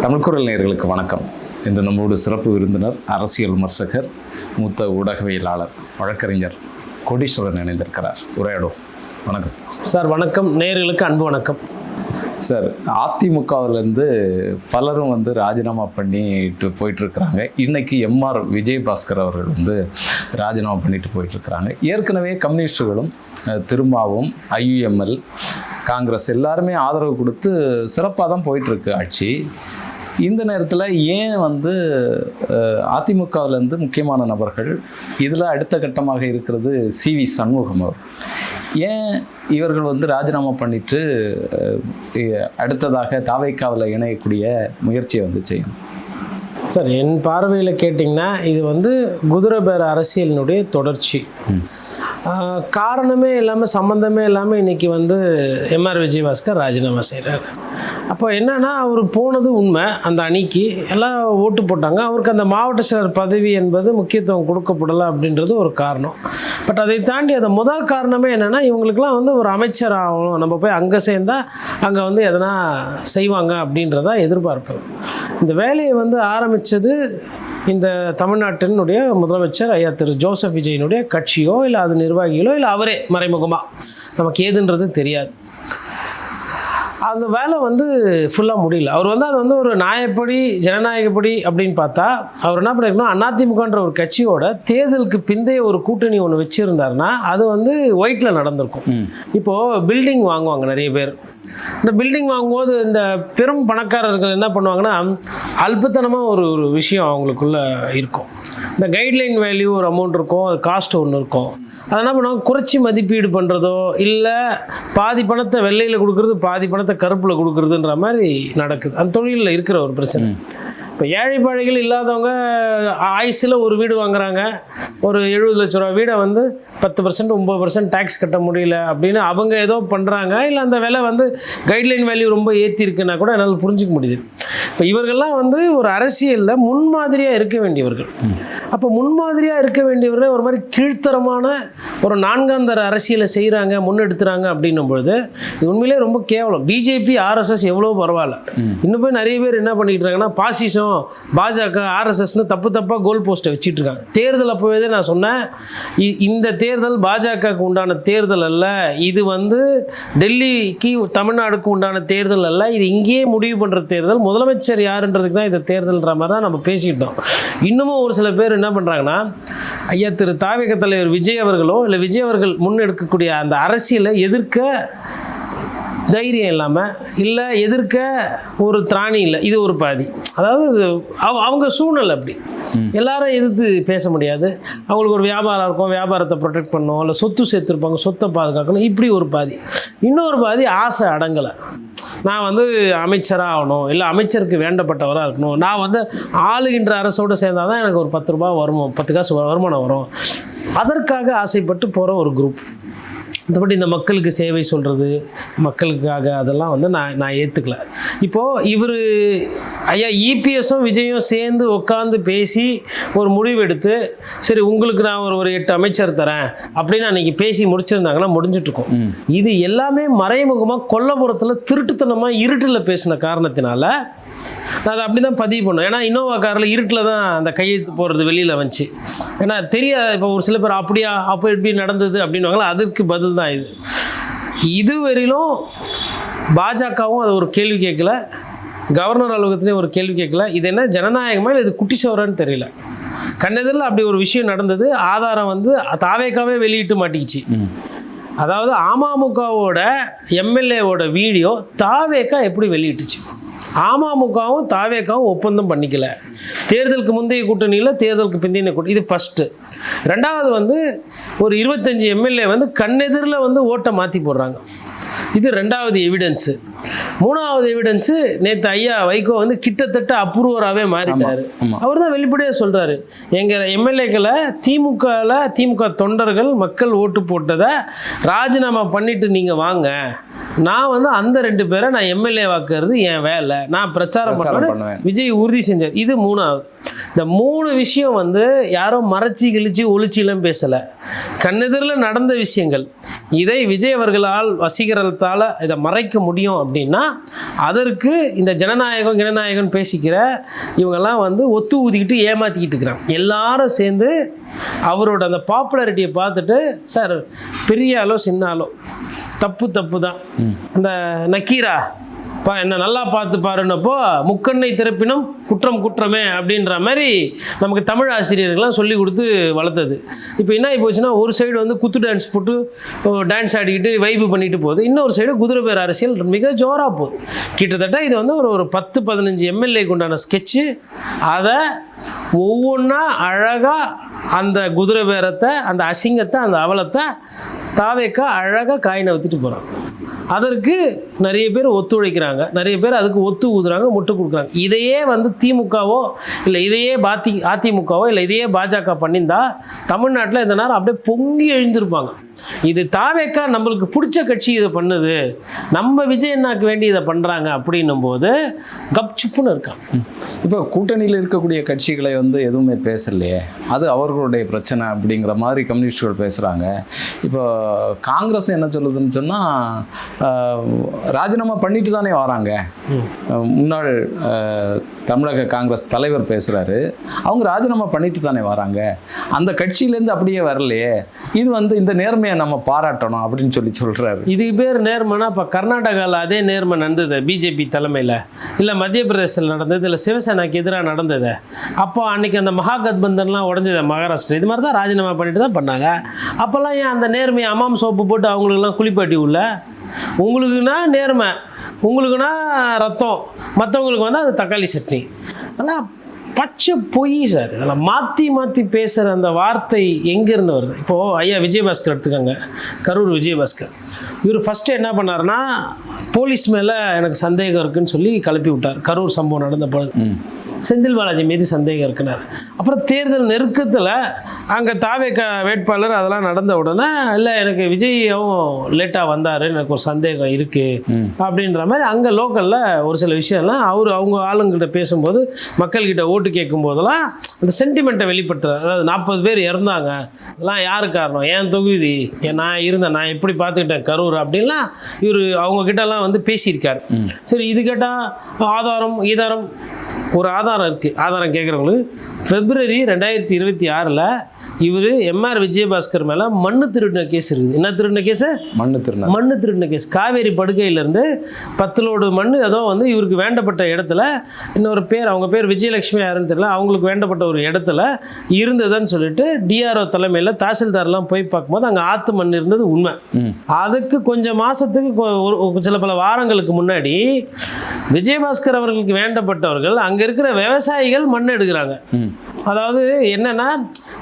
தமிழ்குரல் நேயர்களுக்கு வணக்கம். இன்று நம்மோடு சிறப்பு விருந்தினர், அரசியல் விமர்சகர், மூத்த ஊடகவியலாளர், வழக்கறிஞர் கோடீஸ்வரன் இணைந்திருக்கிறார். உரையாடும். வணக்கம் சார். வணக்கம். நேயர்களுக்கு அன்பு வணக்கம் சார். அதிமுகவிலேருந்து பலரும் ராஜினாமா பண்ணிட்டு போயிட்டுருக்குறாங்க. இன்றைக்கி எம்ஆர் விஜயபாஸ்கர் அவர்கள் ராஜினாமா பண்ணிட்டு போயிட்டுருக்குறாங்க. ஏற்கனவே கம்யூனிஸ்டுகளும் திருமாவும் ஐயுஎம்எல் காங்கிரஸ் எல்லாருமே ஆதரவு கொடுத்து சிறப்பாக தான் போயிட்டுருக்கு ஆட்சி. இந்த நேரத்தில் ஏன் அதிமுகவிலேருந்து முக்கியமான நபர்கள், இதில் அடுத்த கட்டமாக இருக்கிறது சிவி சண்முகம் அவர், ஏன் இவர்கள் ராஜினாமா பண்ணிட்டு அடுத்ததாக தாவேக்காவில் இணையக்கூடிய முயற்சியை செய்யணும்? சார், என் பார்வையில் கேட்டிங்கன்னா இது குதிரை பேர அரசியலினுடைய தொடர்ச்சி. காரணமே இல்லாமல், சம்மந்தமே இல்லாமல் இன்றைக்கி எம்ஆர் விஜயபாஸ்கர் ராஜினாமா செய்கிறார். அப்போ என்னென்னா, அவர் போனது உண்மை, அந்த அணிக்கு எல்லாம் ஓட்டு போட்டாங்க. அவருக்கு அந்த மாவட்ட செயலர் பதவி என்பது முக்கியத்துவம் கொடுக்கப்படலை அப்படின்றது ஒரு காரணம். பட் அதை தாண்டி அந்த முதல் காரணமே என்னென்னா, இவங்களுக்கெல்லாம் ஒரு அமைச்சர் ஆகணும், நம்ம போய் அங்கே சேர்ந்தால் அங்கே எதனா செய்வாங்க அப்படின்றத எதிர்பார்ப்பு. இந்த வேலையை ஆரம்பித்தது இந்த தமிழ்நாட்டினுடைய முதலமைச்சர் ஐயா திரு ஜோசப் விஜயனுடைய கட்சியோ இல்லை அது நிர்வாகிகளோ இல்லை அவரே மறைமுகமாக, நமக்கு ஏதுன்றது தெரியாது. அந்த வேலை ஃபுல்லாக முடியல. அவர் அதை ஒரு நியாயப்படி ஜனநாயகப்படி அப்படின்னு பார்த்தா, அவர் என்ன பண்ணியிருக்கணும், அதிமுகன்ற ஒரு கட்சியோட தேர்தலுக்கு பிந்தைய ஒரு கூட்டணி ஒன்று வச்சுருந்தாருன்னா அது ஒயிட்டில் நடந்திருக்கும். இப்போது பில்டிங் வாங்குவாங்க நிறைய பேர். இந்த பில்டிங் வாங்கும்போது இந்த பெரும் பணக்காரர்கள் என்ன பண்ணுவாங்கன்னா, அல்பத்தனமாக ஒரு விஷயம் அவங்களுக்குள்ளே இருக்கும். இந்த கைட்லைன் வேல்யூ ஒரு அமௌண்ட் இருக்கும், அது காஸ்ட் ஒன்று இருக்கும். அதை என்ன பண்ணுவாங்க, குறைச்சி மதிப்பீடு பண்ணுறதோ இல்லை பாதி பணத்தை வெள்ளையில் கொடுக்குறது, பாதி பணத்தை கருப்பில் கொடுக்குறதுன்ற மாதிரி நடக்குது. அந்த தொழிலில் இருக்கிற ஒரு பிரச்சனை. இப்போ ஏழை பாழைகள் இல்லாதவங்க ஆயுசில் ஒரு வீடு வாங்குறாங்க. ஒரு 70 லட்ச ரூபா வீடை 10% 9% டேக்ஸ் கட்ட முடியல அப்படின்னு அவங்க ஏதோ பண்ணுறாங்க. இல்லை அந்த விலை கைட்லைன் வேல்யூ ரொம்ப ஏற்றிருக்குன்னா கூட என்னால் புரிஞ்சிக்க முடியுது. இப்போ இவர்கள்லாம் ஒரு அரசியலில் முன்மாதிரியாக இருக்க வேண்டியவர்கள். அப்போ முன்மாதிரியாக இருக்க வேண்டியவர்கள் ஒரு மாதிரி கீழ்த்தரமான ஒரு நான்காந்தர அரசியலை செய்கிறாங்க, முன்னெடுத்துறாங்க அப்படின்னும் பொழுது இது உண்மையிலே ரொம்ப கேவலம். பிஜேபி ஆர்எஸ்எஸ் எவ்வளோ பரவாயில்ல, இன்னும் போய் நிறைய பேர் என்ன பண்ணிக்கிட்டு இருக்காங்கன்னா, பாசிசம் பாஜக ஆர்எஸ்எஸ்னு தப்பாக கோல் போஸ்ட்டை வச்சுட்டு இருக்காங்க. தேர்தல் அப்போவே நான் சொன்னேன், இந்த தேர்தல் பாஜகவுக்கு உண்டான தேர்தல் அல்ல, இது டெல்லிக்கு தமிழ்நாடுக்கு உண்டான தேர்தல் அல்ல, இது இங்கேயே முடிவு பண்ணுற தேர்தல், முதலமைச்சர் யாருன்றதுக்கு தான் இந்த தேர்தல்ன்ற மாதிரி தான் நம்ம பேசிக்கிட்டோம். இன்னமும் ஒரு சில பேர் என்ன பண்ணுறாங்கன்னா, ஐயா திரு தாவேக தலைவர் விஜய் அவர்களோ இல்லை விஜய் அவர்கள் முன்னெடுக்கக்கூடிய அந்த அரசியலை எதிர்க்க தைரியம் இல்லாமல், இல்லை எதிர்க்க ஒரு திராணி இல்லை, இது ஒரு பாதி. அதாவது அவங்க சூழ்நிலை அப்படி, எல்லாரும் எதிர்த்து பேச முடியாது. அவங்களுக்கு ஒரு வியாபாரம் இருக்கும், வியாபாரத்தை ப்ரொடெக்ட் பண்ணணும், இல்லை சொத்து சேர்த்துருப்பாங்க, சொத்தை பாதுகாக்கணும், இப்படி ஒரு பாதி. இன்னொரு பாதி ஆசை அடங்கலை, நான் அமைச்சராக ஆகணும், இல்லை அமைச்சருக்கு வேண்டப்பட்டவராக இருக்கணும், நான் ஆளுகின்ற அரசோடு சேர்ந்தால் தான் எனக்கு ஒரு 10 ரூபா வருமானம், 10 காசு வருமானம் வரும், அதற்காக ஆசைப்பட்டு போகிற ஒரு குரூப். மற்றபடி இந்த மக்களுக்கு சேவை சொல்கிறது, மக்களுக்காக, அதெல்லாம் நான் ஏற்றுக்கல. இப்போது இவர் ஐயா இபிஎஸும் விஜயும் சேர்ந்து உட்காந்து பேசி ஒரு முடிவு எடுத்து, சரி உங்களுக்கு நான் ஒரு 8 அமைச்சர் தரேன் அப்படின்னு அன்றைக்கி பேசி முடிச்சிருந்தாங்கன்னா முடிஞ்சிட்ருக்கோம். இது எல்லாமே மறைமுகமாக கொல்லப்புறத்தில் திருட்டுத்தனமாக இருட்டில் பேசின காரணத்தினால நான் அதை அப்படி தான் பதிவு பண்ணோம். ஏன்னா இன்னோவா காரில் இருட்டில் தான் அந்த கையெழுத்து போடுறது வெளியில் வந்துச்சு. ஏன்னா தெரியாது. இப்போ ஒரு சில பேர் அப்படியா, அப்போ எப்படி நடந்தது அப்படின்வாங்களா, அதுக்கு பதில் தான் இது. இதுவரையிலும் பாஜகவும் அது ஒரு கேள்வி கேட்கல, கவர்னர் அலுவலகத்துலேயும் ஒரு கேள்வி கேட்கல. இது என்ன ஜனநாயகமாக இல்லை இது குட்டிச்சவரான்னு தெரியல. கண்ணெதிரில் அப்படி ஒரு விஷயம் நடந்தது. ஆதாரம் தாவேக்காவே வெளியிட்டு மாட்டிக்கிச்சு. அதாவது அமமுகவோட எம்எல்ஏவோட வீடியோ தாவேக்கா எப்படி வெளியிட்டுச்சு? அமமுகவும் தாவேக்காவும் ஒப்பந்தம் பண்ணிக்கல. தேர்தலுக்கு முந்தைய கூட்டணியில், தேர்தலுக்கு பிந்தைய கூட்டணி, இது ஃபஸ்ட்டு. ரெண்டாவது ஒரு 25 எம்எல்ஏ கண்ணெதிரில் ஓட்டை மாற்றி போடுறாங்க. இது ரெண்டாவது எவிடன்ஸு. மூணாவது எவிடன்ஸு, நேற்று ஐயா வைகோ கிட்டத்தட்ட அப்ரூவராகவே மாறிட்டார். அவர் தான் வெளிப்படையாக சொல்கிறாரு, எங்கள் எம்எல்ஏக்களை திமுக தொண்டர்கள் மக்கள் ஓட்டு போட்டதை ராஜினாமா பண்ணிவிட்டு நீங்கள் வாங்க, நான் அந்த 2 பேரை நான் எம்எல்ஏ வாக்குறது என் வேலை, நான் பிரச்சாரம் பண்ணுவேன் விஜய் உறுதி செஞ்சார். இது மூணாவது. இந்த 3 விஷயம் யாரோ மறைச்சி கிழிச்சி ஒளிச்சிலாம் பேசலை, கண்ணெதிரில் நடந்த விஷயங்கள். இதை விஜய் அவர்களால் வசீகரத்தால் இதை மறைக்க முடியும் அப்படின்னா அதற்கு இந்த ஜனநாயகம் பேசிக்கிற இவங்கெல்லாம் வந்து ஒத்து ஊதிக்கிட்டு ஏமாற்றிக்கிட்டு இருக்கிறாங்க. எல்லாரும் சேர்ந்து அவரோட அந்த பாப்புலாரிட்டியை பார்த்துட்டு, சார் பெரிய ஆளோ சின்ன ஆளோ தப்பு தான், அந்த நக்கீரா என்ன நல்லா பார்த்து பாருன்னப்போ முக்கண்ணை திறப்பினும் குற்றமே அப்படின்ற மாதிரி நமக்கு தமிழ் ஆசிரியர்கள்லாம் சொல்லி கொடுத்து வளர்த்தது. இப்போ என்ன ஆகி போச்சுன்னா, ஒரு சைடு வந்து குத்து டான்ஸ் போட்டு டான்ஸ் ஆடிக்கிட்டு வைப்பு பண்ணிட்டு போகுது, இன்னொரு சைடு குதிரை பேர் அரசியல் மிக ஜோராக போகுது. கிட்டத்தட்ட இது வந்து ஒரு 10-15 எம்எல்ஏக்கு உண்டான ஸ்கெட்சு. அதை ஒவ்வொன்றா அழகாக அந்த குதிரை பேரத்தை, அந்த அசிங்கத்தை, அந்த அவலத்தை தாவேக்கா அழகாக காயினை வித்துட்டு போகிறாங்க. அதற்கு நிறைய பேர் ஒத்துழைக்கிறாங்க, நிறைய பேர் அதுக்கு ஒத்து ஊதுறாங்க, முட்டு கொடுக்குறாங்க. இதையே வந்து திமுகவோ இல்லை இதையே அதிமுகவோ இல்லை இதையே பாஜக பண்ணியிருந்தா தமிழ்நாட்டில் இந்த நேரம் அப்படியே பொங்கி எழுந்திருப்பாங்க. இது தாவேக்கா நம்மளுக்கு பிடிச்ச கட்சி இதை பண்ணுது, நம்ம விஜய் அண்ணாக்கு வேண்டி இதை பண்ணுறாங்க அப்படின்னும் போது கப்சுப்புன்னு இருக்காங்க. இப்போ கூட்டணியில் இருக்கக்கூடிய கட்சிகளை வந்து எதுவுமே பேசலையே, அது அவர்களுடைய பிரச்சனை அப்படிங்கிற மாதிரி கம்யூனிஸ்டுகள் பேசுகிறாங்க. இப்போ காங்கிரஸ் என்ன சொல்லுதுன்னு சொன்னால், ராஜினாமா பண்ணிட்டு தானே வராங்க. முன்னாள் தமிழக காங்கிரஸ் தலைவர் பேசுகிறாரு, அவங்க ராஜினாமா பண்ணிட்டு தானே வராங்க, அந்த கட்சியிலேருந்து அப்படியே வரலையே, இது வந்து இந்த நேர்மையை நம்ம பாராட்டணும் அப்படின்னு சொல்கிறாரு. இதுக்கு பேர் நேர்மைனா, இப்போ கர்நாடகாவில் அதே நேர்மை நடந்தது பிஜேபி தலைமையில், இல்லை மத்திய பிரதேசத்தில் நடந்தது, இல்லை சிவசேனாக்கு எதிராக நடந்தது. அப்போ அன்றைக்கி அந்த மகாகத்பந்தன்லாம் உடஞ்சது மகாராஷ்டிரா. இது மாதிரி தான் ராஜினாமா பண்ணிட்டு தான் பண்ணாங்க. அப்போல்லாம் ஏன் அந்த நேர்மையை அம்மாம் சோப்பு போட்டு அவங்களுக்கெல்லாம் குளிப்பாட்டி உள்ள, உங்களுக்குன்னா நேர்மை, உங்களுக்குன்னா ரத்தம், மற்றவங்களுக்கு வந்து அது தக்காளி சட்னி. ஆனால் பச்சை பொய் சார். அதெல்லாம் மாற்றி பேசுகிற அந்த வார்த்தை எங்கேருந்து வருது? இப்போது ஐயா விஜயபாஸ்கர் எடுத்துக்கோங்க, கரூர் விஜயபாஸ்கர். இவர் ஃபஸ்ட்டு என்ன பண்ணார்னா, போலீஸ் மேலே எனக்கு சந்தேகம் இருக்குதுன்னு சொல்லி கிளப்பி விட்டார். கரூர் சம்பவம் நடந்த பொழுது செந்தில் பாலாஜி மீது சந்தேகம் இருக்குனார். அப்புறம் தேர்தல் நெருக்கத்தில் அங்கே தாவேக்கா வேட்பாளர் அதெல்லாம் நடந்த உடனே, இல்லை எனக்கு விஜயும் லேட்டாக வந்தார், எனக்கு ஒரு சந்தேகம் இருக்குது அப்படின்ற மாதிரி அங்கே லோக்கலில் ஒரு சில விஷயம்லாம் அவங்க ஆளுங்கிட்ட பேசும்போது, மக்கள்கிட்ட ஓட்டு கேட்கும் போதெல்லாம் அந்த சென்டிமெண்ட்டை வெளிப்படுத்துகிறார். அதாவது 40 பேர் இறந்தாங்க, இதெல்லாம் யாரு காரணம், என் தொகுதி, நான் எப்படி பார்த்துக்கிட்டேன் கரூர் அப்படின்லாம் இவர் அவங்கக்கிட்டலாம் வந்து பேசியிருக்கார். சரி, இது கேட்டால் ஆதாரம் ஒரு ஆதாரம் இருக்குது. ஆதாரம் கேட்குறவங்களுக்கு February 2026 இவர் எம்ஆர் விஜயபாஸ்கர் மேலே மண்ணு திருடின கேஸ் இருக்குது. என்ன திருடின கேஸு? மண்ணு திருடின கேஸ். காவேரி படுகையிலேருந்து 10 லோடு மண் ஏதோ வந்து இவருக்கு வேண்டப்பட்ட இடத்துல, இன்னொரு பேர், அவங்க பேர் விஜயலட்சுமி யாருன்னு தெரியல, அவங்களுக்கு வேண்டப்பட்ட ஒரு இடத்துல இருந்ததுன்னு சொல்லிட்டு டிஆர்ஓ தலைமையில் தாசில்தார்லாம் போய் பார்க்கும்போது அங்கே ஆற்று மண் இருந்தது உண்மை. அதுக்கு கொஞ்சம் மாதத்துக்கு சில பல வாரங்களுக்கு முன்னாடி விஜயபாஸ்கர் அவர்களுக்கு வேண்டப்பட்டவர்கள் அங்கே இருக்கிற விவசாயிகள் மண் எடுக்கிறாங்க. அதாவது என்னன்னா,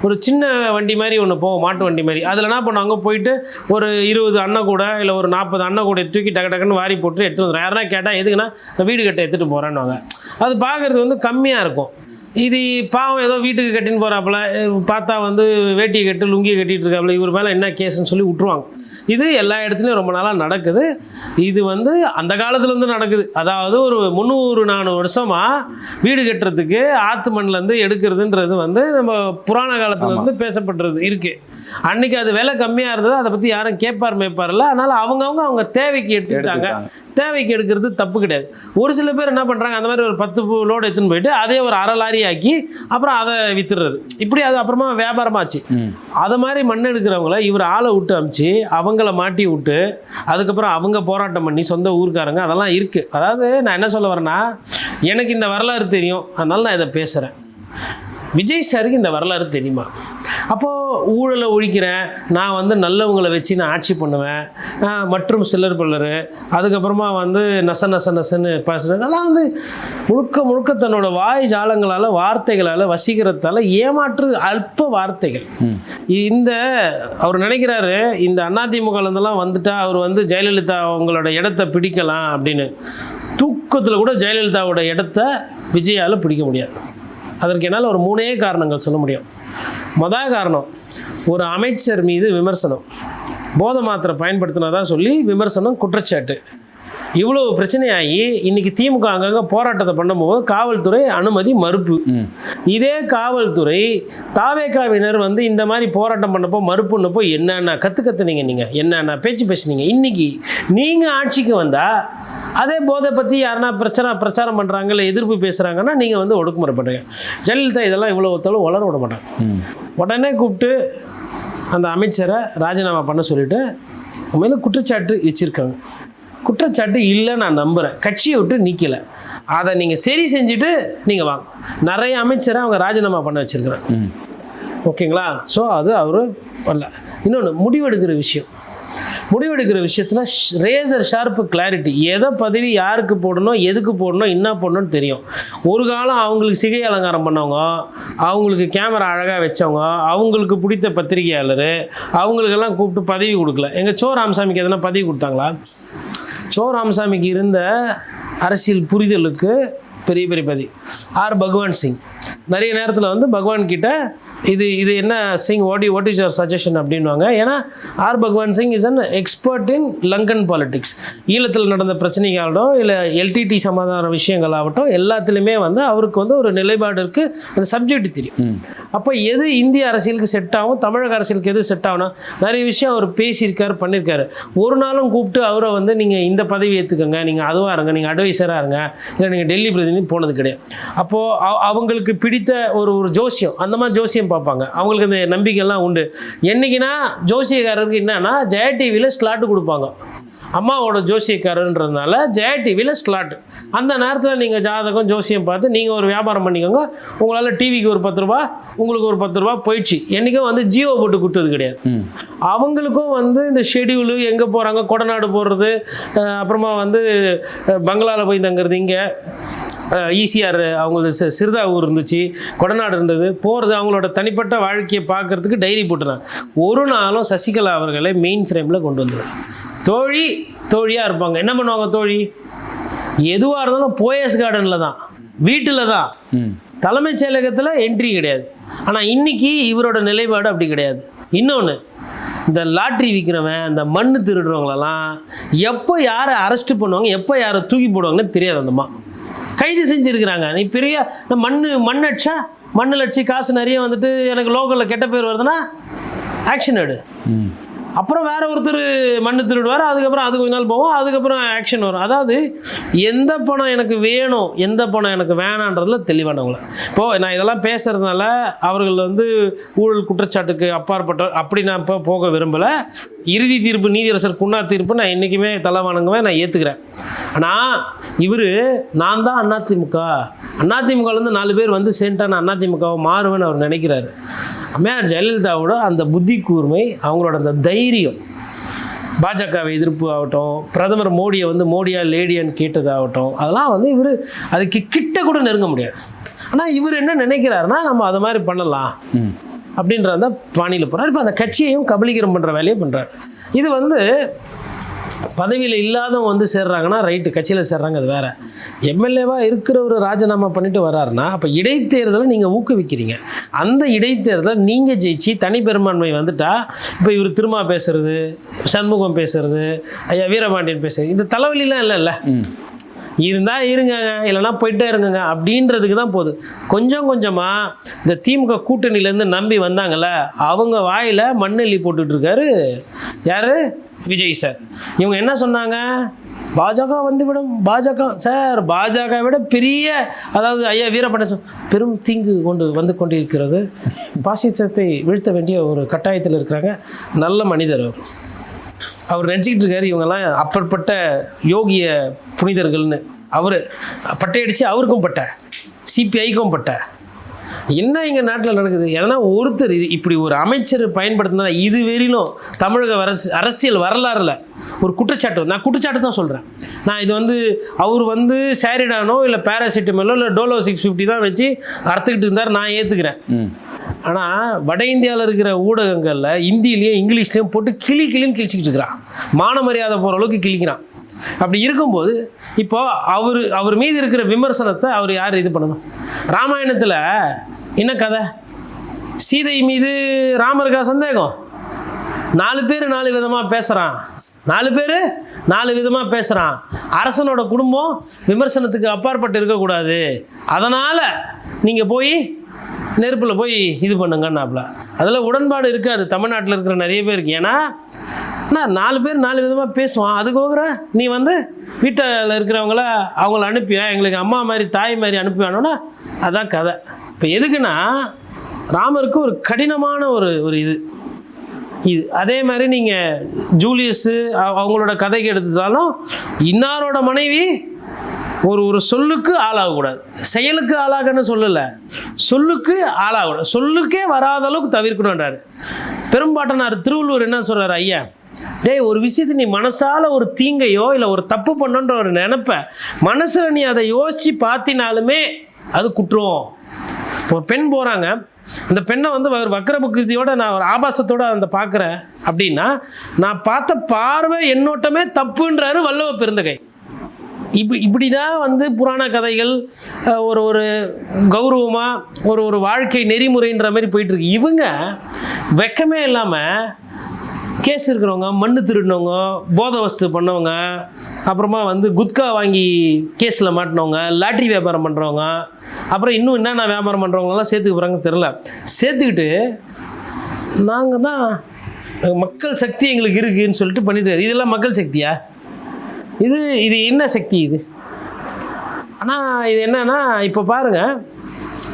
ஒரு சின்ன வண்டி மாதிரி ஒன்று போகும், மாட்டு வண்டி மாதிரி. அதில் என்ன பண்ணுவாங்க, போயிட்டு ஒரு 20 அண்ணன் கூட இல்லை ஒரு 40 அண்ணன் கூட தூக்கி டக்குன்னு வாரி போட்டு எடுத்து வந்துடும். யாருன்னா கேட்டால் எதுக்குன்னா நான் வீடு கட்ட எடுத்துகிட்டு போகிறேன்னுவாங்க. அது பார்க்குறது வந்து கம்மியாக இருக்கும். இது பாவம் ஏதோ வீட்டுக்கு கட்டின்னு போகிறாப்புல, பார்த்தா வந்து வேட்டியை கட்டு லுங்கியை கட்டிகிட்டு இருக்காப்புல, இவர் மேலே என்ன கேஸுன்னு சொல்லி விட்ருவாங்க. இது எல்லா இடத்துலையும் ரொம்ப நாளாக நடக்குது. இது வந்து அந்த காலத்துலேருந்து நடக்குது. அதாவது ஒரு 300-400 வருஷமாக வீடு கட்டுறதுக்கு ஆற்று மண்ணிலேருந்து எடுக்கிறதுன்றது வந்து நம்ம புராண காலத்துலேருந்து பேசப்படுறது இருக்குது. அன்றைக்கி அது விலை கம்மியாக இருந்தது, அதை பற்றி யாரும் மேய்ப்பாரில்ல. அதனால் அவங்க தேவைக்கு எடுத்துக்கிட்டாங்க. தேவைக்கு எடுக்கிறது தப்பு கிடையாது. ஒரு சில பேர் என்ன பண்ணுறாங்க, அந்த மாதிரி ஒரு 10 லோடு எடுத்துன்னு போயிட்டு அதே ஒரு அரை லாரி ஆக்கி அப்புறம் அதை வித்துடுறது. இப்படி அது அப்புறமா வியாபாரமாச்சு. அதை மாதிரி மண் எடுக்கிறவங்கள இவர் ஆளை விட்டு அமிச்சு அவங்கள மாட்டி விட்டு அதுக்கப்புறம் அவங்க போராட்டம் பண்ணி சொந்த ஊருக்காரங்க அதெல்லாம் இருக்குது. அதாவது நான் என்ன சொல்ல வரேன்னா, எனக்கு இந்த வரலாறு தெரியும், அதனால நான் இதை பேசுகிறேன். விஜய் சாருக்கு இந்த வரலாறு தெரியுமா? அப்போது ஊழலை ஒழிக்கிறேன், நான் வந்து நல்லவங்களை வச்சு நான் ஆட்சி பண்ணுவேன் மற்றும் சிலர் பலர், அதுக்கப்புறமா வந்து நசன்னு பேசுகிறது, அதெல்லாம் வந்து முழுக்க தன்னோட வாய் ஜாலங்களால் வார்த்தைகளால் வசீகரத்தால் ஏமாற்று அல்ப வார்த்தைகள். இந்த அவர் நினைக்கிறாரு இந்த அதிமுகலேருந்தெல்லாம் வந்துட்டா அவர் வந்து ஜெயலலிதா அவங்களோட இடத்த பிடிக்கலாம் அப்படின்னு. தூக்கத்தில் கூட ஜெயலலிதாவோட இடத்த விஜயால் பிடிக்க முடியாது. அதற்கு என்னால் ஒரு 3 காரணங்கள் சொல்ல முடியும். முதல் காரணம், ஒரு அமைச்சர் மீது விமர்சனம், போதை மாத்திரை பயன்படுத்தினதா சொல்லி விமர்சனம், குற்றச்சாட்டு. இவ்வளோ பிரச்சனையாகி இன்னைக்கு திமுக அங்கங்கே போராட்டத்தை பண்ணும்போது காவல்துறை அனுமதி மறுப்பு. இதே காவல்துறை தாவேகாவினர் வந்து இந்த மாதிரி போராட்டம் பண்ணப்போ மறுப்புன்னப்போ என்னென்ன கற்றுனீங்க, நீங்கள் என்னென்ன பேச்சு பேசுனீங்க. இன்னைக்கு நீங்கள் ஆட்சிக்கு வந்தால் அதே போதை பற்றி யாருன்னா பிரச்சாரம் பண்ணுறாங்க இல்லை எதிர்ப்பு பேசுகிறாங்கன்னா நீங்கள் வந்து ஒடுக்குமுறை பண்ணுறீங்க. ஜெயலலிதா இதெல்லாம் இவ்வளோ ஒருத்தளவு வளர விட மாட்டாங்க. உடனே கூப்பிட்டு அந்த அமைச்சரை ராஜினாமா பண்ண சொல்லிவிட்டு மேலே குற்றச்சாட்டு வச்சுருக்காங்க. குற்றச்சாட்டு இல்லை நான் நம்புகிறேன், கட்சியை விட்டு நீக்கலை, அதை நீங்கள் சரி செஞ்சுட்டு நீங்கள் வாங்க. நிறைய அமைச்சரை அவங்க ராஜினாமா பண்ண வச்சுருக்குறாங்க. ஓகேங்களா? ஸோ அது அவர் பண்ணல. இன்னொன்று முடிவெடுக்கிற விஷயத்தில் ரேசர் ஷார்ப்பு கிளாரிட்டி. எதை பதவி யாருக்கு போடணும், எதுக்கு போடணும், என்ன போடணும்னு தெரியும். ஒரு காலம் அவங்களுக்கு சிகை அலங்காரம் பண்ணவங்க, அவங்களுக்கு கேமரா அழகாக வச்சவங்க, அவங்களுக்கு பிடித்த பத்திரிகையாளர், அவங்களுக்கெல்லாம் கூப்பிட்டு பதவி கொடுக்கல. எங்கள் சோ ராமசாமிக்கு எதனா பதவி கொடுத்தாங்களா? சோ ராமசாமிக்கு இருந்த அரசியல் புரிதலுக்கு பெரிய பதவி. பகவான் சிங் நிறைய நேரத்தில் வந்து பகவான் கிட்ட இது என்ன Singh what is your suggestion அப்படின்வாங்க. ஏன்னா பகவான் Singh is an expert in Lankan politics. ஈழத்தில் நடந்த பிரச்சனைகளாகட்டும் இல்லை எல்டிடி சமாதான விஷயங்களாகட்டும் எல்லாத்துலேயுமே வந்து அவருக்கு வந்து ஒரு நிலைப்பாடு இருக்குது, அந்த சப்ஜெக்ட் தெரியும். அப்போ எது இந்திய அரசியலுக்கு செட் ஆகும், தமிழக அரசியலுக்கு எது செட் ஆகணும், நிறைய விஷயம் அவர் பேசியிருக்காரு, பண்ணியிருக்காரு. ஒரு நாளும் கூப்பிட்டு அவரை வந்து நீங்கள் இந்த பதவி ஏற்றுக்கங்க, நீங்கள் அதுவாக இருங்க, நீங்கள் அட்வைசராக இருங்க, இல்லை நீங்கள் டெல்லி பிரதிநிதி போனது கிடையாது. அப்போது அவங்களுக்கு பிடித்த ஒரு ஜோசியம், அந்த மாதிரி ஜோசியம் பார்ப்பாங்க. அவங்களுக்கு அந்த நம்பிக்கைலாம் உண்டு. என்னைக்குன்னா ஜோசியக்காரருக்கு என்னன்னா ஜெயா டிவியில் ஸ்லாட்டு கொடுப்பாங்க. அம்மாவோட ஜோசியக்காரன்றதுனால ஜெயா டிவியில் ஸ்லாட். அந்த நேரத்தில் நீங்கள் ஜாதகம் ஜோசியம் பார்த்து நீங்கள் ஒரு வியாபாரம் பண்ணிக்கோங்க. உங்களால் டிவிக்கு ஒரு 10 ரூபா, உங்களுக்கு ஒரு 10 ரூபா போயிடுச்சு. என்றைக்கும் வந்து ஜியோ போட்டு கொடுத்தது கிடையாது. அவங்களுக்கும் வந்து இந்த ஷெடியூலு எங்கே போகிறாங்க, கொடநாடு போடுறது, அப்புறமா வந்து பங்களாவில் போய் தங்குறது, இங்கே ஈசிஆர் அவங்களுக்கு சிறுதாவூர் இருந்துச்சு, கொடநாடு இருந்தது, போகிறது அவங்களோட தனிப்பட்ட வாழ்க்கையை பார்க்குறதுக்கு டைரி போட்டுறாங்க. ஒரு நாளும் சசிகலா அவர்களை மெயின் ஃப்ரேமில் கொண்டு வந்துடுவாங்க. தோழியாக இருப்பாங்க. என்ன பண்ணுவாங்க தோழி? எதுவாக இருந்தாலும் போயஸ் கார்டனில் தான், வீட்டில் தான், தலைமைச் செயலகத்தில் என்ட்ரி கிடையாது. ஆனால் இன்றைக்கி இவரோட நிலைப்பாடு அப்படி கிடையாது. இன்னொன்று, இந்த லாட்ரி விற்கிறவன், இந்த மண் திருடுறவங்களெல்லாம் எப்போ யாரை அரெஸ்ட் பண்ணுவாங்க, எப்போ யாரை தூக்கி போடுவாங்கன்னு தெரியாது. அந்தம்மா கைது செஞ்சுருக்கிறாங்க. நீ பெரிய மண்ணில் அடிச்சு காசு நிறைய வந்துட்டு எனக்கு லோக்கலில் கெட்ட பேர் வருதுன்னா ஆக்ஷன் எடு. அப்புறம் வேற ஒருத்தர் மண்ணு திருடுவார், அதுக்கப்புறம் அது கொஞ்ச நாள் போவோம், அதுக்கப்புறம் ஆக்ஷன் வரும். அதாவது எந்த பணம் எனக்கு வேணும், எந்த பணம் எனக்கு வேணான்றதுல தெளிவானவங்கள. இப்போது நான் இதெல்லாம் பேசுகிறதுனால அவர்கள் வந்து ஊழல் குற்றச்சாட்டுக்கு அப்பாற்பட்ட அப்படி நான் இப்போ போக விரும்பலை. இறுதி தீர்ப்பு நீதியரசர் குன்னா தீர்ப்பு நான் என்றைக்குமே தலை வணங்குவேன், நான் ஏற்றுக்கிறேன். ஆனால் இவர் நான் தான் அதிமுகலேருந்து 4 பேர் வந்து சேர்ந்துட்டா நான் அதிமுகவை மாறுவேன்னு அவர் நினைக்கிறாரு. அம்மையார் ஜெயலலிதாவோட அந்த புத்தி கூர்மை, அவங்களோட அந்த தைரியம், பாஜகவை எதிர்ப்பு ஆகட்டும், பிரதமர் மோடியை வந்து மோடியா லேடியான்னு கேட்டதாகட்டும், அதெல்லாம் வந்து இவர் அதுக்கு கிட்ட கூட நெருங்க முடியாது. ஆனால் இவர் என்ன நினைக்கிறாருன்னா நம்ம அதை மாதிரி பண்ணலாம் அப்படின்ற அந்த பாணியில் போகிறார். இப்போ அந்த கட்சியையும் கபலீகரம் பண்ணுற வேலையை பண்ணுறாரு. இது வந்து பதவியில் இல்லாதவங்க வந்து சேர்றாங்கன்னா ரைட்டு, கட்சியில் சேர்றாங்க, அது வேறு. எம்எல்ஏவாக இருக்கிறவர் ராஜினாமா பண்ணிட்டு வர்றாருன்னா அப்போ இடைத்தேர்தலை நீங்கள் ஊக்குவிக்கிறீங்க. அந்த இடைத்தேர்தல் நீங்கள் ஜெயிச்சு தனி பெரும்பான்மை வந்துட்டா இப்போ இவர் திரும்ப பேசுறது, சண்முகம் பேசுறது, ஐயா வீரபாண்டியன் பேசுறது, இந்த தலைவலிலாம் இல்லைல்ல. இருந்தால் இருங்க, இல்லைனா போயிட்டே இருங்க அப்படின்றதுக்கு தான் போகுது. கொஞ்சம் கொஞ்சமாக இந்த திமுக கூட்டணியிலேருந்து நம்பி வந்தாங்கள்ல, அவங்க வாயில் மண்ணெல்லி போட்டுட்ருக்காரு யார்? விஜய் சார். இவங்க என்ன சொன்னாங்க? பாஜக வந்துவிடும், பாஜக விட பெரிய, அதாவது ஐயா வீரபாண்டியன் பெரும் தீங்கு வந்து கொண்டிருக்கிறது, பாசிசத்தை வீழ்த்த வேண்டிய ஒரு கட்டாயத்தில் இருக்கிறாங்க. நல்ல மனிதர் அவர் நினச்சிக்கிட்டு இருக்காரு இவங்கெல்லாம் அப்பற்பட்ட யோகிய புனிதர்கள்னு. அவர் பட்டையடித்து அவருக்கும் பட்ட, சிபிஐக்கும் பட்ட. என்ன இங்கே நாட்டில் நடக்குது? எதனா ஒருத்தர் இப்படி ஒரு அமைச்சர் பயன்படுத்தினா இது வெறிலும் தமிழக அரசியல் வரலாறுல ஒரு குற்றச்சாட்டு. நான் குற்றச்சாட்டு தான் சொல்கிறேன். நான் இது வந்து அவர் வந்து சாரிடானோ இல்லை பேராசிட்டமலோ இல்லை டோலோ 650 தான் வச்சு அறுத்துக்கிட்டு இருந்தார், நான் ஏற்றுக்கிறேன். ஆனால் வட இந்தியாவில் இருக்கிற ஊடகங்களில் இந்தியிலையும் இங்கிலீஷ்லேயும் போட்டு கிளின்னு கிழிச்சிக்கிட்டு இருக்கிறான், மான மரியாதை போகிற அளவுக்கு கிழிக்கிறான். அப்படி இருக்கும்போது இப்போ அவர் மீது இருக்கிற விமர்சனத்தை அவர் யார் இது பண்ணணும்? ராமாயணத்தில் என்ன கதை? சீதை மீது ராமருக்கா சந்தேகம்? 4 பேர் 4 விதமாக பேசுகிறான், 4 பேர் 4 விதமாக பேசுகிறான். அரசனோட குடும்பம் விமர்சனத்துக்கு அப்பாற்பட்டு இருக்கக்கூடாது, அதனால் நீங்கள் போய் நெருப்பில் போய் இது பண்ணுங்கன்னாப்ல. அதில் உடன்பாடு இருக்காது தமிழ்நாட்டில் இருக்கிற நிறைய பேருக்கு. ஏன்னா 4 பேர் 4 விதமாக பேசுவான். அதுக்கோகிற நீ வந்து வீட்டில் இருக்கிறவங்கள அவங்கள அனுப்பியா, எங்களுக்கு அம்மா மாதிரி தாய் மாதிரி அனுப்பிவானோன்னா அதான் கதை. இப்போ எதுக்குன்னா ராமருக்கு ஒரு கடினமான ஒரு இது. அதே மாதிரி நீங்கள் ஜூலியஸு அவங்களோட கதைக்கு எடுத்துட்டாலும் இன்னாரோட மனைவி ஒரு சொல்லுக்கு ஆளாகக்கூடாது, செயலுக்கு ஆளாகன்னு சொல்லலை, சொல்லுக்கு ஆளாகக்கூடாது, சொல்லுக்கே வராத அளவுக்கு தவிர்க்கணுன்றார் பெரும்பாட்டனார். திருவள்ளுவர் என்ன சொல்கிறார், ஐயா டேய் ஒரு விஷயத்தை நீ மனசால் ஒரு தீங்கையோ இல்லை ஒரு தப்பு பண்ணுன்ற ஒரு நினைப்ப மனசில் நீ அதை யோசித்து பார்த்தினாலுமே அது குற்றம். ஒரு பெண் போகிறாங்க, அந்த பெண்ணை வந்து ஒரு வக்ரபுக்தியோட நான் ஒரு ஆபாசத்தோடு அந்த பார்க்குறேன் அப்படின்னா நான் பார்த்த பார்வை எண்ணோட்டமே தப்புன்றாரு வள்ளுவ பெருந்தகை. இப்படி தான் வந்து புராண கதைகள் ஒரு கௌரவமாக ஒரு வாழ்க்கை நெறிமுறைன்ற மாதிரி போயிட்டுருக்கு. இவங்க வெக்கமே இல்லாமல் கேஸ் இருக்கிறவங்க, மண்ணு திருடினவங்க, போதை வஸ்து பண்ணவங்க, அப்புறமா வந்து குட்கா வாங்கி கேஸில் மாட்டினவங்க, லாட்ரி வியாபாரம் பண்ணுறவங்க, அப்புறம் இன்னும் என்னென்ன வியாபாரம் பண்ணுறவங்களாம் சேர்த்துக்க போகிறாங்க தெரில, சேர்த்துக்கிட்டு நாங்கள் தான் மக்கள் சக்தி எங்களுக்கு இருக்குதுன்னு சொல்லிட்டு பண்ணிட்டு, இதெல்லாம் மக்கள் சக்தியா? இது என்ன சக்தி இது? ஆனால் இது என்னன்னா இப்போ பாருங்கள்,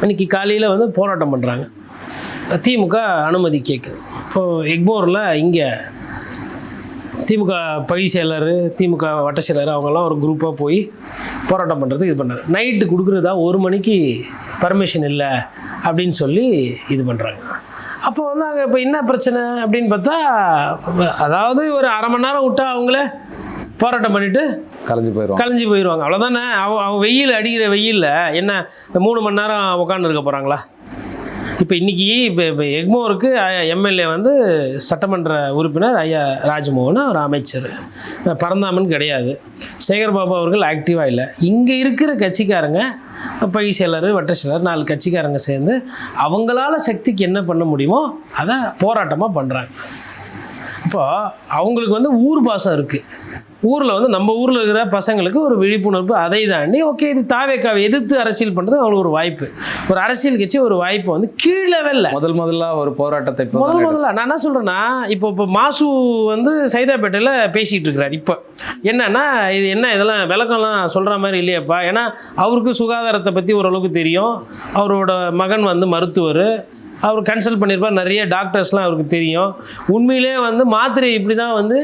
இன்றைக்கி காலையில் வந்து போராட்டம் பண்ணுறாங்க, திமுக அனுமதி கேட்குது. இப்போது எக்மோரில் இங்கே திமுக பகுதி செயலர், திமுக வட்ட செயலர் அவங்கெல்லாம் ஒரு குரூப்பாக போய் போராட்டம் பண்ணுறதுக்கு இது பண்ணுறாங்க. நைட்டு கொடுக்குறதா 1 மணிக்கு பர்மிஷன் இல்லை அப்படின்னு சொல்லி இது பண்ணுறாங்க. அப்போ வந்து அங்கே இப்போ என்ன பிரச்சனை அப்படின்னு பார்த்தா, அதாவது ஒரு அரை மணி நேரம் விட்டா அவங்களே போராட்டம் பண்ணிவிட்டு கலைஞ்சி போயிடுவாங்க, அவ்வளோதானே. அவன் வெயில் அடிக்கிற வெயிலில் என்ன 3 மணி நேரம் உட்காந்து இருக்க போகிறாங்களா? இப்போ இன்றைக்கி இப்போ எக்மோருக்கு எம்எல்ஏ வந்து சட்டமன்ற உறுப்பினர் ஐயா ராஜ்மோகன், ஒரு அமைச்சர், பரந்தாமன் கிடையாது, சேகர்பாபு அவர்கள் ஆக்டிவாக இல்லை. இங்கே இருக்கிற கட்சிக்காரங்க, பகுதி செயலர், வட்ட செயலர், 4 கட்சிக்காரங்க சேர்ந்து அவங்களால சக்திக்கு என்ன பண்ண முடியுமோ அதை போராட்டமாக பண்ணுறாங்க. இப்போ அவங்களுக்கு வந்து ஊர் பாசம் இருக்குது. ஊரில் வந்து நம்ம ஊரில் இருக்கிற பசங்களுக்கு ஒரு விழிப்புணர்வு, அதை தாண்டி ஓகே இது தாவேக்காவை எதிர்த்து அரசியல் பண்ணுறது அவங்களுக்கு ஒரு வாய்ப்பு, ஒரு அரசியல் கட்சி ஒரு வாய்ப்பு வந்து கீழ் லெவலில் முதல்ல ஒரு போராட்டத்தை முதல்ல நான் என்ன சொல்கிறேன்னா, இப்போ மாசு வந்து சைதாப்பேட்டையில் பேசிகிட்டு இருக்கிறார். இப்போ என்னன்னா இது என்ன இதெல்லாம் விளக்கம்லாம் சொல்கிற மாதிரி இல்லையாப்பா? ஏன்னா அவருக்கு சுகாதாரத்தை பற்றி ஓரளவுக்கு தெரியும், அவரோட மகன் வந்து மருத்துவர், அவர் கன்சல்ட் பண்ணியிருப்பார், நிறைய டாக்டர்ஸ்லாம் அவருக்கு தெரியும். உண்மையிலே வந்து மாத்திரை இப்படி தான் வந்து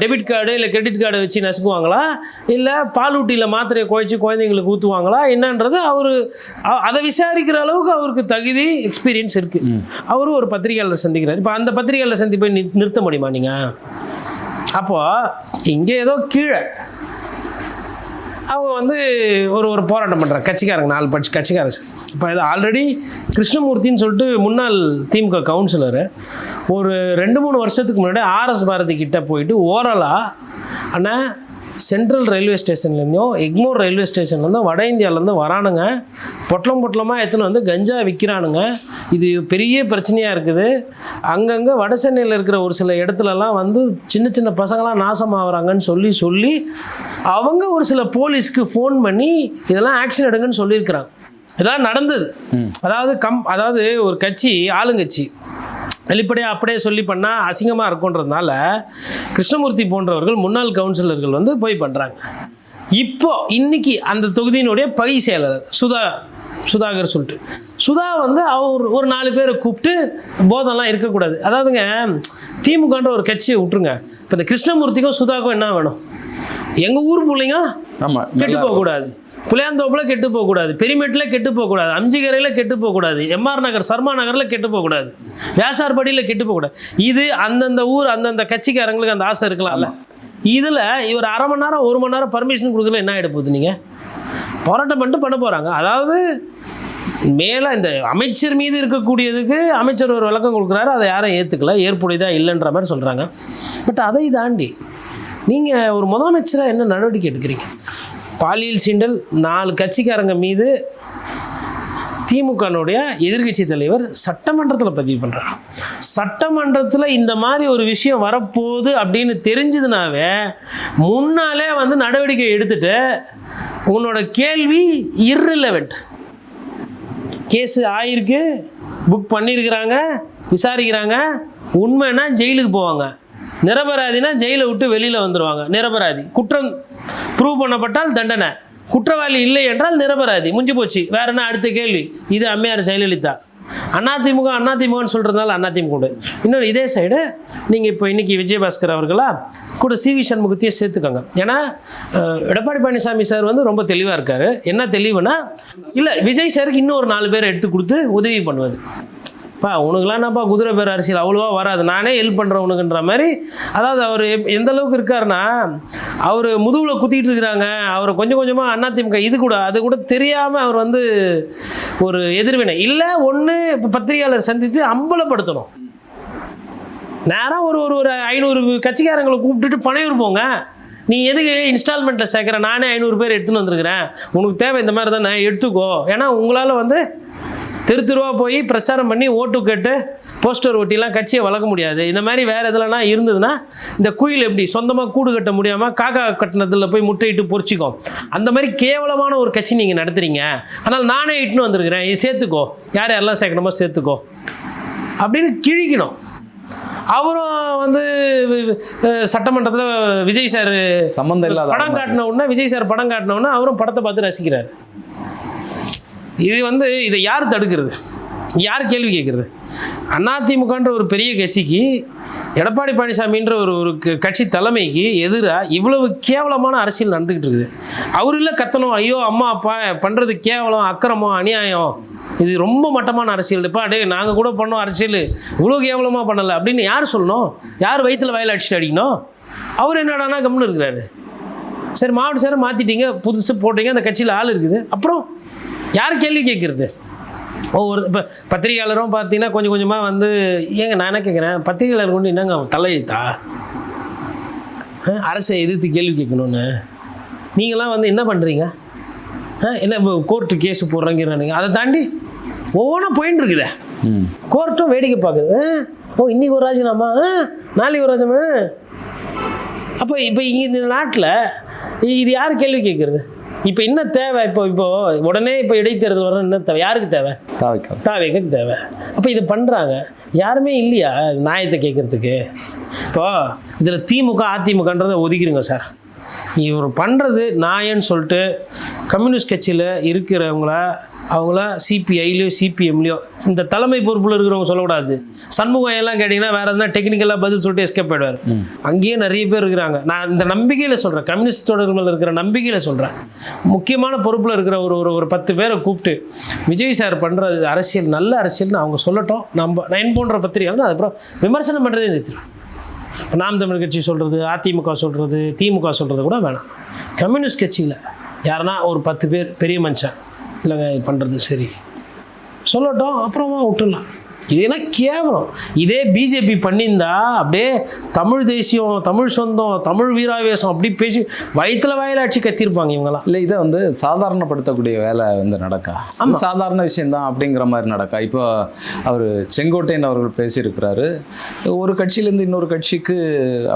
டெபிட் கார்டு இல்லை கிரெடிட் கார்டை வச்சு நசுக்குவாங்களா, இல்லை பாலூட்டியில் மாத்திரையை குழைச்சி குழந்தைங்களுக்கு ஊற்றுவாங்களா என்னன்றது அவர் அதை விசாரிக்கிற அளவுக்கு அவருக்கு தகுதி, எக்ஸ்பீரியன்ஸ் இருக்குது. அவரும் ஒரு பத்திரிகையாளர் சந்திக்கிறார். இப்போ அந்த பத்திரிகையாளர் சந்தி போய் நிறுத்த முடியுமா நீங்கள்? அப்போது இங்கே ஏதோ கீழே அவங்க வந்து ஒரு போராட்டம் பண்ணுறாங்க, கட்சிக்காரங்க 4 கட்சிக்காரங்க. இப்போ இது ஆல்ரெடி கிருஷ்ணமூர்த்தின்னு சொல்லிட்டு முன்னாள் திமுக கவுன்சிலரு ஒரு 2-3 வருஷத்துக்கு முன்னாடி ஆர்எஸ் பாரதி கிட்டே போயிட்டு ஓரலாக, ஆனால் சென்ட்ரல் ரயில்வே ஸ்டேஷன்லேருந்தும் எக்மோர் ரயில்வே ஸ்டேஷன்லேருந்தும் வட இந்தியாவிலேருந்து வரானுங்க, பொட்டலமாக எடுத்துன்னு வந்து கஞ்சா விற்கிறானுங்க, இது பெரிய பிரச்சனையாக இருக்குது. அங்கங்கே வட சென்னையில் இருக்கிற ஒரு சில இடத்துலலாம் வந்து சின்ன சின்ன பசங்களாம் நாசமாகறாங்கன்னு சொல்லி அவங்க ஒரு சில போலீஸ்க்கு ஃபோன் பண்ணி இதெல்லாம் ஆக்ஷன் எடுங்கன்னு சொல்லியிருக்கிறாங்க. இதெல்லாம் நடந்தது. அதாவது ஒரு கட்சி, ஆளுங்கட்சி வெளிப்படையாக அப்படியே சொல்லி பண்ணால் அசிங்கமாக இருக்குன்றதுனால கிருஷ்ணமூர்த்தி போன்றவர்கள் முன்னாள் கவுன்சிலர்கள் வந்து போய் பண்ணுறாங்க. இன்னைக்கு அந்த தொகுதியினுடைய பகுதி செயலர் சுதாகர் சொல்லிட்டு சுதா வந்து அவர் ஒரு 4 பேரை கூப்பிட்டு போதெல்லாம் இருக்கக்கூடாது. அதாவதுங்க திமுகன்ற ஒரு கட்சியை விட்டுருங்க, இப்போ இந்த கிருஷ்ணமூர்த்திக்கும் சுதாக்கும் என்ன வேணும்? எங்கள் ஊர் பிள்ளைங்க கெட்டு போகக்கூடாது, புளியாந்தோப்பில் கெட்டு போகக்கூடாது, பெரிமேட்டில் கெட்டு போகக்கூடாது, அம்ஜிகரையில் கெட்டு போகக்கூடாது, எம்ஆர் நகர் சர்மா நகரில் கெட்டு போகக்கூடாது, வியாசார்படியில் கெட்டு போகக்கூடாது. இது அந்தந்த ஊர் அந்தந்த கட்சிக்காரங்களுக்கு அந்த ஆசை இருக்கலாம்ல. இதில் இவர் அரை மணி நேரம் 1 மணி நேரம் பர்மிஷன் கொடுக்கல, என்ன ஆகிட போகுது? நீங்கள் போராட்டம் பண்ணிட்டு பண்ண போகிறாங்க. அதாவது மேலே இந்த அமைச்சர் மீது இருக்கக்கூடியதுக்கு அமைச்சர் ஒரு விளக்கம் கொடுக்குறாரு, அதை யாரும் ஏற்றுக்கல, ஏற்புடையதாக இல்லைன்ற மாதிரி சொல்கிறாங்க. பட் அதை தாண்டி நீங்கள் ஒரு முதலமைச்சராக என்ன நடவடிக்கை எடுக்கிறீங்க? பாலியல் சீண்டல் 4 கட்சிக்காரங்க மீது திமுகனுடைய எதிர்க்கட்சி தலைவர் சட்டமன்றத்தில் பதிவு பண்ணுறாங்க. சட்டமன்றத்தில் இந்த மாதிரி ஒரு விஷயம் வரப்போகுது அப்படின்னு தெரிஞ்சதுனாவே முன்னாலே வந்து நடவடிக்கை எடுத்துட்டு உன்னோட கேள்வி இர்ரிலவெண்ட். கேஸு ஆயிருக்கு, புக் பண்ணியிருக்கிறாங்க, விசாரிக்கிறாங்க, உண்மைன்னா ஜெயிலுக்கு போவாங்க, நிரபராதினா ஜெயிலை விட்டு வெளியில் வந்துடுவாங்க. நிரபராதி குற்றம் ப்ரூவ் பண்ணப்பட்டால் தண்டனை, குற்றவாளி இல்லை என்றால் நிரபராதி, முடிஞ்சு போச்சு. வேற என்ன அடுத்த கேள்வி? இது அம்மையார் ஜெயலலிதா. அதிமுகன்னு சொல்கிறதுனால அதிமுக. இன்னொரு இதே சைடு நீங்கள் இப்போ இன்றைக்கி விஜயபாஸ்கர் அவர்களா கூட சிவி சண்முகத்தையே சேர்த்துக்கோங்க. ஏன்னா எடப்பாடி பழனிசாமி சார் வந்து ரொம்ப தெளிவாக இருக்கார். என்ன தெளிவுனா, இல்லை விஜய் சாருக்கு இன்னும் ஒரு 4 பேரை எடுத்து கொடுத்து உதவி பண்ணுவது. உனக்குலாம் என்னப்பா குதிரை பேர் அரசியல் அவ்வளோவா வராது, நானே ஹெல்ப் பண்ணுறேன் உனக்குன்ற மாதிரி. அதாவது அவர் எந்த அளவுக்கு இருக்காருன்னா, அவர் முதுகில் குத்திட்டு இருக்கிறாங்க, அவரை கொஞ்சம் கொஞ்சமாக அதிமுக இது கூட அது கூட தெரியாமல் அவர் வந்து ஒரு எதிர்வினை இல்லை. ஒன்று இப்போ பத்திரிகையாளர் சந்தித்து அம்பலப்படுத்தணும். நேராக ஒரு 500 கட்சிக்காரங்களை கூப்பிட்டுட்டு பனையூர் போங்க, நீ எதுக்கு இன்ஸ்டால்மெண்ட்டில் சேர்க்குற, நானே 500 பேர் எடுத்துன்னு வந்துருக்கிறேன், உனக்கு தேவை இந்த மாதிரி தானே எடுத்துக்கோ. ஏன்னா உங்களால் வந்து தெருவா போய் பிரச்சாரம் பண்ணி ஓட்டு கேட்டு போஸ்டர் ஒட்டிலாம் கட்சியை வளர்க்க முடியாது. இந்த மாதிரி வேறு எதுலனா இருந்ததுன்னா, இந்த குயில் எப்படி சொந்தமாக கூடு கட்ட முடியாமல் காக்கா கட்டினத்தில் போய் முட்டையிட்டு பொறிச்சிக்கும், அந்த மாதிரி கேவலமான ஒரு கட்சி நீங்கள் நடத்துகிறீங்க. ஆனால் நானே இட்டுன்னு வந்திருக்கிறேன், இது சேர்த்துக்கோ, யாரெல்லாம் சேர்க்கணுமோ சேர்த்துக்கோ அப்படின்னு கிழிக்கணும். அவரும் வந்து சட்டமன்றத்தில் விஜய் சார் சம்மந்தம் இல்லாத படம் காட்டின உடனே, விஜய் சார் படம் காட்டின உடனே அவரும் படத்தை பார்த்து ரசிக்கிறார். இது வந்து இதை யார் தடுக்கிறது, யார் கேள்வி கேட்குறது? அதிமுகன்ற ஒரு பெரிய கட்சிக்கு, எடப்பாடி பழனிசாமின்ற ஒரு கட்சி தலைமைக்கு எதிராக இவ்வளவு கேவலமான அரசியல் நடந்துக்கிட்டு இருக்குது. அவர் இல்லை கத்தணும், ஐயோ அம்மா அப்பா பண்ணுறது கேவலம், அக்கிரமம், அநியாயம், இது ரொம்ப மட்டமான அரசியல், இப்போ டே நாங்கள் கூட பண்ணோம் அரசியல், இவ்வளோ கேவலமாக பண்ணலை அப்படின்னு யார் சொல்லணும்? யார் வயிற்றில் வயல் அடிச்சுட்டு அடிக்கணும்? அவர் என்னடானா கம்முன்னு இருக்கிறாரு. சரி, மாவட்ட சார் மாற்றிட்டீங்க, புதுசு போட்டீங்க, அந்த கட்சியில் ஆள் இருக்குது, அப்புறம் யார் கேள்வி கேட்குறது? ஒவ்வொரு இப்போ பத்திரிகையாளரும் பார்த்தீங்கன்னா கொஞ்சம் கொஞ்சமாக வந்து, ஏங்க நான் என்ன கேட்குறேன், பத்திரிகையாளர் கொண்டு என்னங்க தலையெழுத்தா அரசை எதிர்த்து கேள்வி கேட்கணுன்னு? நீங்களாம் வந்து என்ன பண்ணுறீங்க? என்ன இப்போ கோர்ட்டு கேஸு போடுறீங்க, அதை தாண்டி ஒவ்வொன்றா போயின்னு இருக்குதே. கோர்ட்டும் வேடிக்கை பார்க்குது. இன்னைக்கு ஒரு ராஜினாமா, நாளைக்கு ஒரு ராஜினாமா. அப்போ இங்கே இந்த நாட்டில் இது யார் கேள்வி கேட்குறது? இப்போ என்ன தேவை? இப்போ உடனே இப்போ இடைத்தேர்தல் வர என்ன தேவை? யாருக்கு தேவை? தாவேக்கு தேவை. அப்போ இது பண்ணுறாங்க, யாருமே இல்லையா நியாயத்தை கேட்குறதுக்கு? இப்போ இதில் திமுக அதிமுகன்றதை ஒதுக்கிடுங்க சார். இவர் பண்ணுறது நியாயம்னு சொல்லிட்டு கம்யூனிஸ்ட் கட்சியில் அவங்கள சிபிஐலையோ சிபிஎம்லையோ இந்த தலைமை பொறுப்பில் இருக்கிறவங்க சொல்லக்கூடாது. சண்முகம் எல்லாம் கேட்டிங்கன்னா வேறு எதுனா டெக்னிக்கலாக பதில் சொல்லிட்டு எஸ்கேப் ஆகிடுவார். அங்கேயே நிறைய பேர் இருக்கிறாங்க. நான் இந்த நம்பிக்கையில் சொல்கிறேன், கம்யூனிஸ்ட் தொடர்கள் இருக்கிற நம்பிக்கையில் சொல்கிறேன். முக்கியமான பொறுப்பில் இருக்கிற ஒரு 10 பேரை கூப்பிட்டு விஜய் சார் பண்ணுறது அரசியல் நல்ல அரசியல்னு அவங்க சொல்லட்டும். நான் போன்ற பத்திரிகைகள் அதுக்கப்புறம் விமர்சனம் பண்ணுறதே நிறுத்திடும். நாம் தமிழ் கட்சி சொல்கிறது, அதிமுக சொல்கிறது, திமுக சொல்கிறது கூட வேணாம். கம்யூனிஸ்ட் கட்சியில் யாருன்னா ஒரு 10 பேர் பெரிய மனுஷன் இல்லைங்க இது பண்ணுறது சரி சொல்லட்டும், அப்புறமா விட்டுடலாம். இதெல்லாம் கேவலம். இதே பிஜேபி பண்ணியிருந்தா அப்படியே தமிழ் தேசியம், தமிழ் சொந்தம், தமிழ் வீராவேசம் அப்படி பேசி வயிற்றுல வாயில அடிச்சு கத்திருப்பாங்க இவங்களாம். இல்லை, இதை வந்து சாதாரணப்படுத்தக்கூடிய வேலை வந்து நடக்கா, சாதாரண விஷயந்தான் அப்படிங்கிற மாதிரி நடக்கா. இப்போ அவர் செங்கோட்டையன் அவர்கள் பேசியிருக்கிறாரு, ஒரு கட்சியிலேருந்து இன்னொரு கட்சிக்கு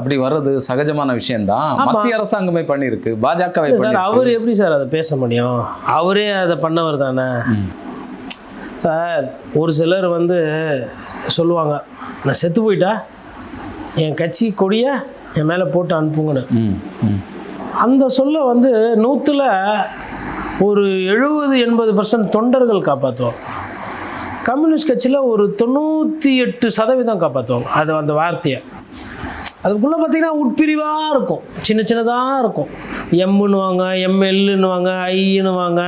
அப்படி வர்றது சகஜமான விஷயந்தான், மத்திய அரசாங்கமே பண்ணியிருக்கு, பாஜகவை பண்ணி. அவர் எப்படி சார் அதை பேச முடியும்? அவரே அதை பண்ணவர் தானே சார். ஒரு சிலர் வந்து சொல்லுவாங்க, நான் செத்து போயிட்டா என் கட்சி கொடியை என் மேலே போட்டு அனுப்புங்கன்னு. அந்த சொல்ல வந்து 100ல் ஒரு 70-80% தொண்டர்கள் காப்பாற்றுவோம். கம்யூனிஸ்ட் கட்சியில் ஒரு 98% காப்பாற்றுவாங்க அது அந்த வார்த்தையை. அதுக்குள்ளே பார்த்திங்கன்னா உட்பிரிவாக இருக்கும், சின்னதாக இருக்கும். எம்னுவாங்க, எம்எல்னுவாங்க, ஐன்னுவாங்க,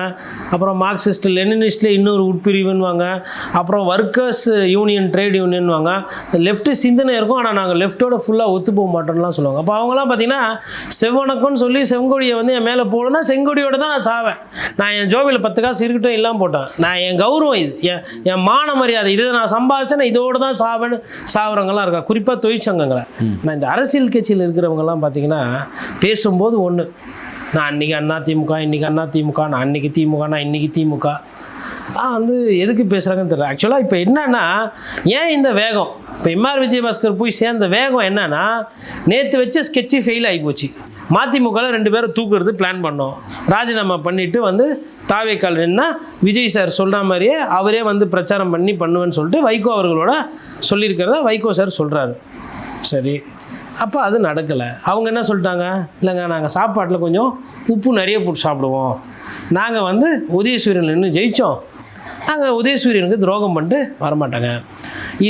அப்புறம் மார்க்சிஸ்ட் லெனினிஸ்டில் இன்னொரு உட்பிரிவுன்னுவாங்க, அப்புறம் ஒர்க்கர்ஸ் யூனியன், ட்ரேட் யூனியன்வாங்க. லெஃப்ட்டு சிந்தனை இருக்கும், ஆனால் நாங்கள் லெஃப்ட்டோட ஃபுல்லாக ஒத்து போக மாட்டோம்லாம் சொல்லுவாங்க. அப்போ அவங்களாம் பார்த்திங்கன்னா செவ்வணக்கம்னு சொல்லி செங்கொடியை வந்து என் மேலே போடணும்னா செங்கொடியோடு தான் நான் சாவேன். நான் என் ஜோபியில் 10 காசு இருக்கட்டும் இல்லாமல் போட்டேன், நான் என் கௌரவம் இது, என் மான மரியாதை இது, நான் சம்பாதிச்சேன்னா இதோடு தான் சாவேன்னு சாவுறவங்களாம் இருக்காங்க, குறிப்பாக தொழிற்சங்கங்களை. நான் இந்த அரசியல் கட்சியில் இருக்கிறவங்கலாம் பார்த்திங்கன்னா பேசும்போது ஒன்று, நான் அன்றைக்கி அதிமுக, இன்றைக்கி அதிமுக, நான் அன்றைக்கி திமுக, நான் இன்றைக்கி திமுக, வந்து எதுக்கு பேசுகிறாங்கன்னு தெரியல. ஆக்சுவலாக இப்போ என்னன்னா, ஏன் இந்த வேகம், இப்போ எம்ஆர் விஜயபாஸ்கர் போய் சேர்ந்த வேகம் என்னன்னா, நேற்று வச்ச ஸ்கெட்சு ஃபெயில் ஆகி போச்சு. மதிமுகவில் 2 பேரை தூக்குறது பிளான் பண்ணோம். ராஜினாமா பண்ணிவிட்டு வந்து தாவேக்கால் நின்னா விஜய் சார் சொல்கிற மாதிரியே அவரே வந்து பிரச்சாரம் பண்ணுவேன்னு சொல்லிட்டு வைகோ அவர்களோட சொல்லியிருக்கிறத வைகோ சார் சொல்கிறாரு. சரி, அப்போ அது நடக்கலை. அவங்க என்ன சொல்லிட்டாங்க, இல்லைங்க நாங்கள் சாப்பாட்டில் கொஞ்சம் உப்பு நிறைய போட்டு சாப்பிடுவோம், நாங்கள் வந்து உதயசூரியன் இன்னும் ஜெயித்தோம், நாங்கள் உதயசூரியனுக்கு துரோகம் பண்ணிட்டு வரமாட்டாங்க.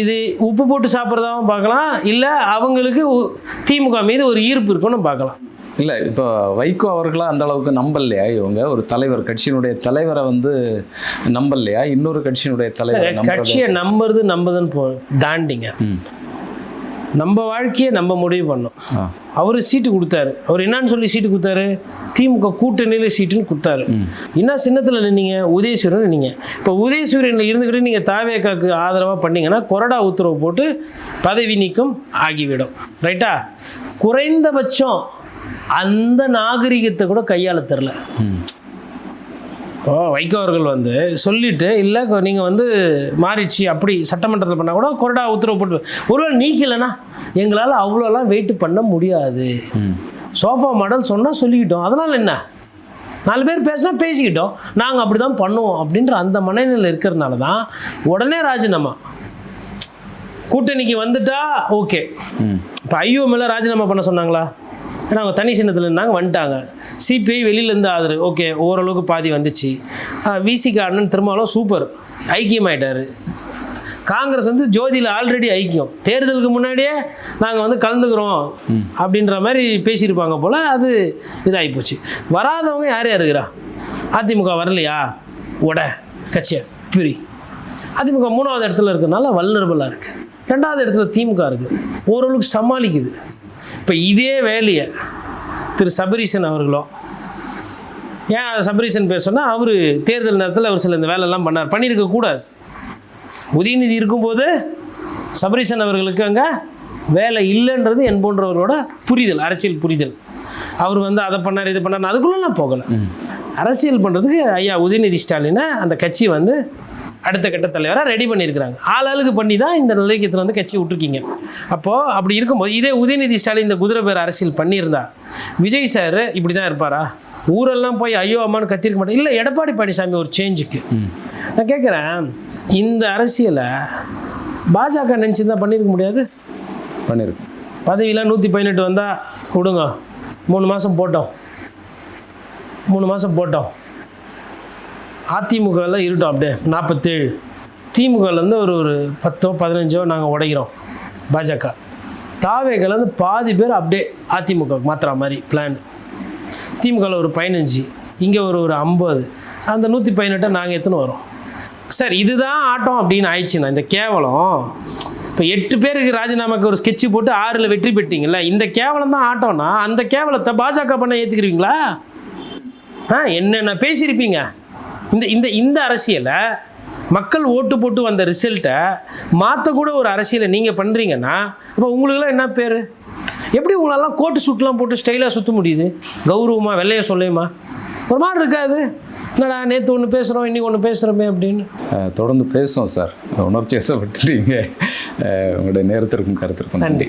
இது உப்பு போட்டு சாப்பிட்றதாவும் பார்க்கலாம், இல்லை அவங்களுக்கு திமுக மீது ஒரு ஈர்ப்பு இருக்குன்னு பார்க்கலாம். இல்லை, இப்போ வைகோ அவர்களாக அந்த அளவுக்கு நம்பலையா இவங்க? ஒரு தலைவர், கட்சியினுடைய தலைவரை வந்து நம்பலையா? இன்னொரு கட்சியினுடைய தலைவர் கட்சியை நம்புதுன்னு தாண்டிங்க, நம்ம வாழ்க்கையை நம்ம முடிவு பண்ணோம். அவர் சீட்டு கொடுத்தாரு. அவர் என்னன்னு சொல்லி சீட்டு கொடுத்தாரு? திமுக கூட்டணியில் சீட்டுன்னு கொடுத்தாரு. என்ன சின்னத்தில் நின்னீங்க? உதயசூரியன் நின்னீங்க. இப்போ உதயசூரியனில் இருந்துக்கிட்டு நீங்கள் தாவேக்காக்கு ஆதரவாக பண்ணிங்கன்னா கொறடா உத்தரவு போட்டு பதவி நீக்கம் ஆகிவிடும். ரைட்டா? குறைந்தபட்சம் அந்த நாகரிகத்தை கூட கையாள தெரில. இப்போ வைகோ அவர்கள் வந்து சொல்லிவிட்டு, இல்லை நீங்கள் வந்து மாறிடுச்சு அப்படி சட்டமன்றத்தில் பண்ணால் கூட கொறடா உத்தரவு போட்டு ஒருவேளை நீக்கலைன்னா எங்களால் அவ்வளோலாம் வெயிட் பண்ண முடியாது, சோஃபா மாடல் சொன்னால் சொல்லிக்கிட்டோம், அதனால் என்ன, 4 பேர் பேசினா பேசிக்கிட்டோம், நாங்கள் அப்படி தான் பண்ணுவோம் அப்படின்ற அந்த மனநிலையில் இருக்கிறதுனால தான் உடனே ராஜினாமா. கூட்டணிக்கு வந்துட்டா ஓகே. இப்போ ஐயோமெல்லாம் ராஜினாமா பண்ண சொன்னாங்களா? ஏன்னா அவங்க தனி சின்னத்தில் இருந்தாங்க, வந்துட்டாங்க. சிபிஐ வெளியிலேருந்து ஆதரவு ஓகே, ஓரளவுக்கு பாதி வந்துச்சு. விசிக அண்ணன் திருமாவளவன் சூப்பர் ஐக்கியமாயிட்டார். காங்கிரஸ் வந்து ஜோதியில் ஆல்ரெடி ஐக்கியம், தேர்தலுக்கு முன்னாடியே நாங்கள் வந்து கலந்துக்கிறோம் அப்படின்ற மாதிரி பேசியிருப்பாங்க போல். அது இதாகிப்போச்சு. வராதவங்க யார் யார் இருக்கிறா? அதிமுக வரலையா? கட்சியை பிரி. அதிமுக 3வது இடத்துல இருக்கிறதுனால வல்னரபிளாக இருக்குது. 2வது இடத்துல திமுக இருக்குது, ஓரளவுக்கு சமாளிக்குது. இப்போ இதே வேலையை திரு சபரீசன் அவர்களோ, ஏன் சபரீசன் பேச அவர் தேர்தல் நேரத்தில் அவர் சில இந்த வேலையெல்லாம் பண்ணியிருக்கக்கூடாது. உதயநிதி இருக்கும்போது சபரீசன் அவர்களுக்கு அங்கே வேலை இல்லைன்றது என் போன்றவர்களோட புரிதல், அரசியல் புரிதல். அவர் வந்து அதை பண்ணார் இதை பண்ணார் அதுக்குள்ளெல்லாம் போகலை. அரசியல் பண்ணுறதுக்கு ஐயா உதயநிதி ஸ்டாலினை அந்த கட்சி வந்து அடுத்த கட்ட தலைவராக ரெடி பண்ணியிருக்கிறாங்க. ஆளுக்கு பண்ணி தான் இந்த நிலையத்தில் வந்து கட்சி விட்டுருக்கீங்க. அப்போது அப்படி இருக்கும்போது இதே உதயநிதி ஸ்டாலின் இந்த குதிரை பேர் அரசியல் பண்ணியிருந்தா விஜய் சார் இப்படி தான் இருப்பாரா? ஊரெல்லாம் போய் ஐயோ அம்மானு கத்திருக்க மாட்டேன். இல்லை, எடப்பாடி பழனிசாமி ஒரு சேஞ்சுக்கு நான் கேட்குறேன், இந்த அரசியலை பாஜக நினச்சிருந்தா பண்ணியிருக்க முடியாது? பண்ணியிருக்கு. பதவியெலாம் 118 வந்தால் விடுங்க, 3 மாதம் போட்டோம், 3 மாதம் போட்டோம். அதிமுகவில் இருட்டோம் அப்படியே 47, திமுகலேருந்து ஒரு 10 15 நாங்கள் உடைக்கிறோம். பாஜக தாவேகலேருந்து பாதி பேர் அப்படியே அதிமுக மாற்றுற மாதிரி பிளான். திமுகவில் ஒரு 15, இங்கே ஒரு 50, அந்த 118 நாங்கள் எத்தனை வரோம் சார்? இதுதான் ஆட்டம் அப்படின்னு ஆயிடுச்சுண்ணா. இந்த கேவலம் இப்போ 8 பேருக்கு ராஜினாமாக்கு ஒரு ஸ்கெட்சு போட்டு 6ல் வெற்றி பெற்றீங்களா? இந்த கேவலம் தான் ஆட்டம்னா அந்த கேவலத்தை பாஜக பண்ண ஏற்றுக்கிறீங்களா? என்னென்ன பேசியிருப்பீங்க? இந்த இந்த அரசியலை மக்கள் ஓட்டு போட்டு வந்த ரிசல்ட்டை மாற்றக்கூட ஒரு அரசியலை நீங்கள் பண்ணுறீங்கன்னா அப்போ உங்களுக்கெல்லாம் என்ன பேர்? எப்படி உங்களெல்லாம் கோட்டு சுட்டுலாம் போட்டு ஸ்டைலாக சுற்ற முடியுது? கௌரவமாக வெள்ளையை சொல்லையுமா? ஒரு மாதிரி இருக்காது. என்னடா நேற்று ஒன்று பேசுகிறோம் இன்றைக்கி ஒன்று பேசுகிறோமே அப்படின்னு. தொடர்ந்து பேசுவோம் சார். உணர்ச்சி வசப்பட்டுட்டீங்க. உங்களுடைய நேரத்திற்கும் கருத்திற்கும் நன்றி.